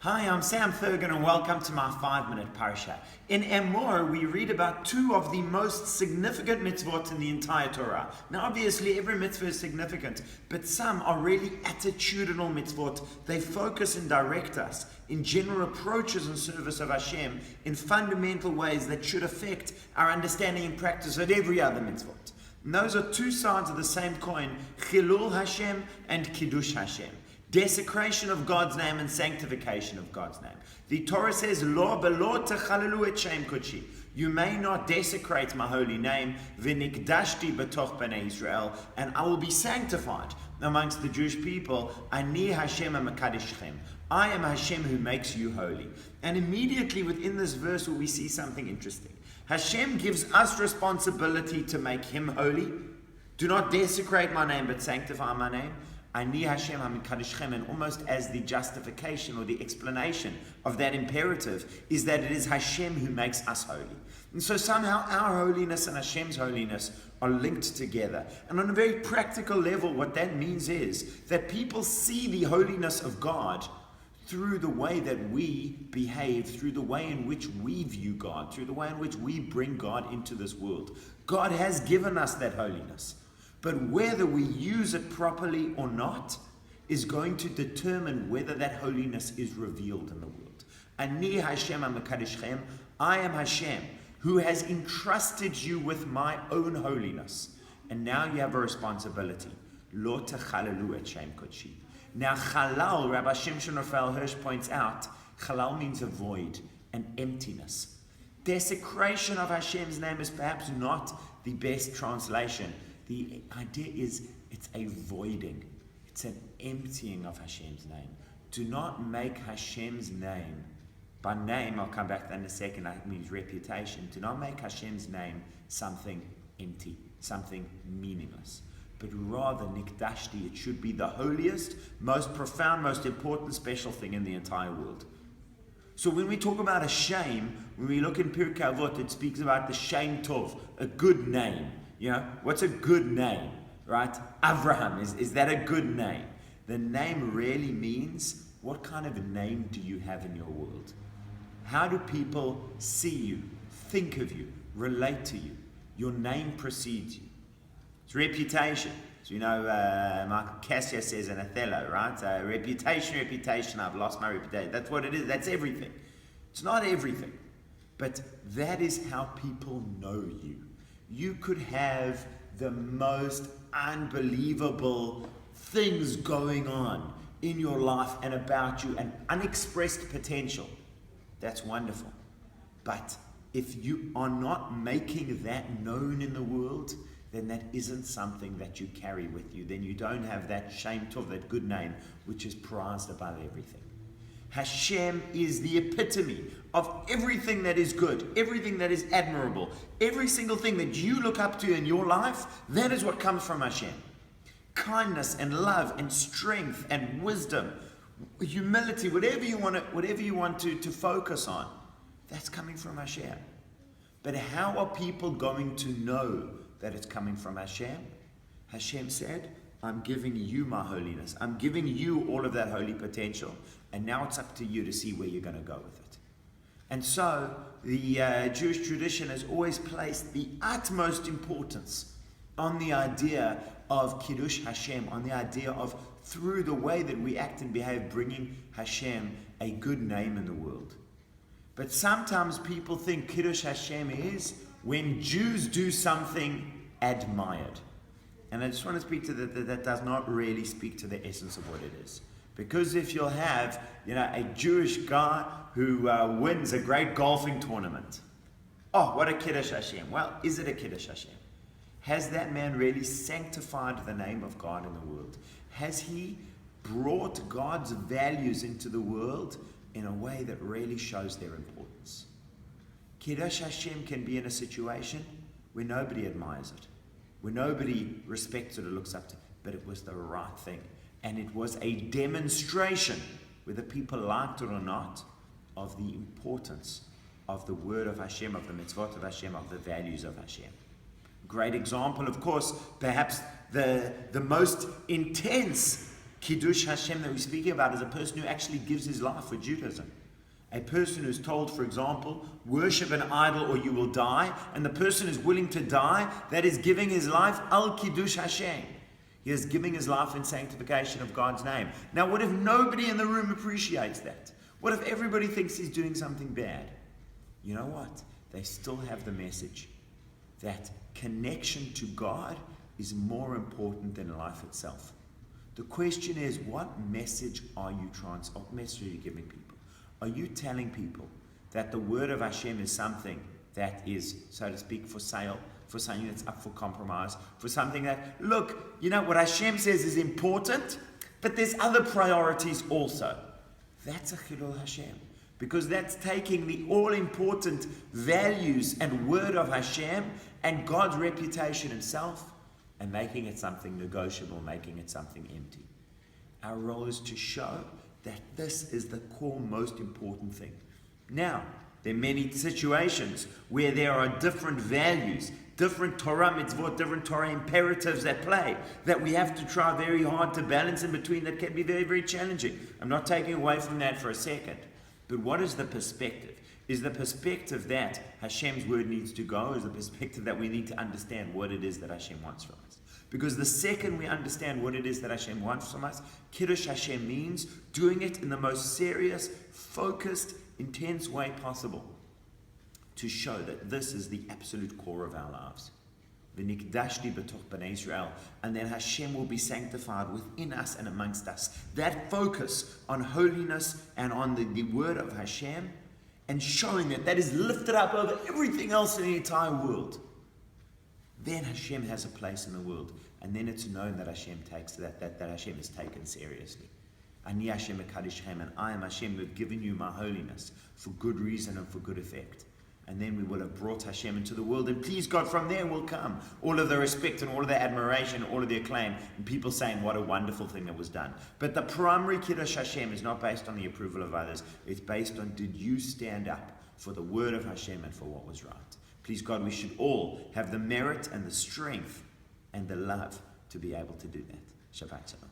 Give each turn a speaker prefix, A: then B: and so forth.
A: Hi, I'm Sam Thurgan and welcome to my 5-minute parasha. In Emor, we read about two of the most significant mitzvot in the entire Torah. Now, obviously, every mitzvah is significant, but some are really attitudinal mitzvot. They focus and direct us in general approaches and service of Hashem in fundamental ways that should affect our understanding and practice of every other mitzvot. And those are two sides of the same coin, Chilul Hashem and Kiddush Hashem. Desecration of God's name and sanctification of God's name. The Torah says, Lo belo techalalu et shem kodshi. You may not desecrate my holy name, v'nikdashti betoch bnei Israel, and I will be sanctified amongst the Jewish people. Ani Hashem ha'mekadoshchem. I am Hashem who makes you holy. And immediately within this verse we see something interesting. Hashem gives us responsibility to make him holy. Do not desecrate my name, but sanctify my name. Ani Hashem ha'mekadoshchem, and almost as the justification or the explanation of that imperative is that it is Hashem who makes us holy. And so somehow our holiness and Hashem's holiness are linked together. And on a very practical level, what that means is that people see the holiness of God through the way that we behave, through the way in which we view God, through the way in which we bring God into this world. God has given us that holiness. But whether we use it properly or not is going to determine whether that holiness is revealed in the world. Ani Hashem ha'mekadoshchem, I am Hashem, who has entrusted you with my own holiness. And now you have a responsibility. Lo techalalu et shem kodshi. Now halal, Rabbi Shimshon Raphael Hirsch points out, halal means a void, an emptiness. Desecration of Hashem's name is perhaps not the best translation. The idea is it's a voiding. It's an emptying of Hashem's name. Do not make Hashem's name, by name, I'll come back to that in a second, that means reputation. Do not make Hashem's name something empty, something meaningless. But rather, nikdashti, it should be the holiest, most profound, most important, special thing in the entire world. So when we talk about a shame, when we look in Pirkei Avot, it speaks about the shem tov, a good name. You know, what's a good name, right? Avraham, is that a good name? The name really means, what kind of a name do you have in your world? How do people see you, think of you, relate to you? Your name precedes you. It's reputation. So you know, Michael Cassius says in Othello, right? Reputation, I've lost my reputation. That's what it is, that's everything. It's not everything, but that is how people know you. You could have the most unbelievable things going on in your life and about you, and unexpressed potential. That's wonderful. But if you are not making that known in the world, then that isn't something that you carry with you. Then you don't have that shem tov, that good name, which is prized above everything. Hashem is the epitome of everything that is good, everything that is admirable, every single thing that you look up to in your life, that is what comes from Hashem. Kindness and love and strength and wisdom, humility, whatever you want to focus on, that's coming from Hashem. But how are people going to know that it's coming from Hashem? Hashem said, I'm giving you my holiness. I'm giving you all of that holy potential. And now it's up to you to see where you're going to go with it. And so the Jewish tradition has always placed the utmost importance on the idea of Kiddush Hashem, on the idea of, through the way that we act and behave, bringing Hashem a good name in the world. But sometimes people think Kiddush Hashem is when Jews do something admired. And I just want to speak to that does not really speak to the essence of what it is. Because if you'll have, a Jewish guy who wins a great golfing tournament, oh, what a Kiddush Hashem. Well, is it a Kiddush Hashem? Has that man really sanctified the name of God in the world? Has he brought God's values into the world in a way that really shows their importance? Kiddush Hashem can be in a situation where nobody admires it, where nobody respects it or looks up to it, but it was the right thing. And it was a demonstration, whether people liked it or not, of the importance of the word of Hashem, of the mitzvot of Hashem, of the values of Hashem. Great example, of course, perhaps the most intense Kiddush Hashem that we're speaking about is a person who actually gives his life for Judaism. A person who's told, for example, worship an idol or you will die, and the person is willing to die, that is giving his life al Kiddush Hashem. He is giving his life in sanctification of God's name. Now, what if nobody in the room appreciates that? What if everybody thinks he's doing something bad? You know what? They still have the message that connection to God is more important than life itself. The question is, what message are you giving people? Are you telling people that the word of Hashem is something that is, so to speak, for sale, for something that's up for compromise, for something that, look, you know, what Hashem says is important, but there's other priorities also. That's a Chilul Hashem. Because that's taking the all-important values and word of Hashem and God's reputation himself and making it something negotiable, making it something empty. Our role is to show that this is the core, most important thing. Now, there are many situations where there are different values, different Torah mitzvot, different Torah imperatives at play that we have to try very hard to balance in between that can be very, very challenging. I'm not taking away from that for a second. But what is the perspective? Is the perspective that Hashem's word needs to go? Is the perspective that we need to understand what it is that Hashem wants from us? Because the second we understand what it is that Hashem wants from us, Kiddush Hashem means doing it in the most serious, focused, intense way possible to show that this is the absolute core of our lives. V'nikdashti b'toch b'nei Israel, and then Hashem will be sanctified within us and amongst us. That focus on holiness and on the word of Hashem, and showing that is lifted up over everything else in the entire world. Then Hashem has a place in the world, and then it's known that Hashem takes that Hashem is taken seriously. Ani Hashem ekadishem, and I am Hashem who have given you my holiness for good reason and for good effect. And then we will have brought Hashem into the world, and please God, from there will come all of the respect and all of the admiration, all of the acclaim, and people saying what a wonderful thing that was done. But the primary Kiddush Hashem is not based on the approval of others. It's based on, did you stand up for the word of Hashem and for what was right? Please God, we should all have the merit and the strength and the love to be able to do that. Shabbat Shalom.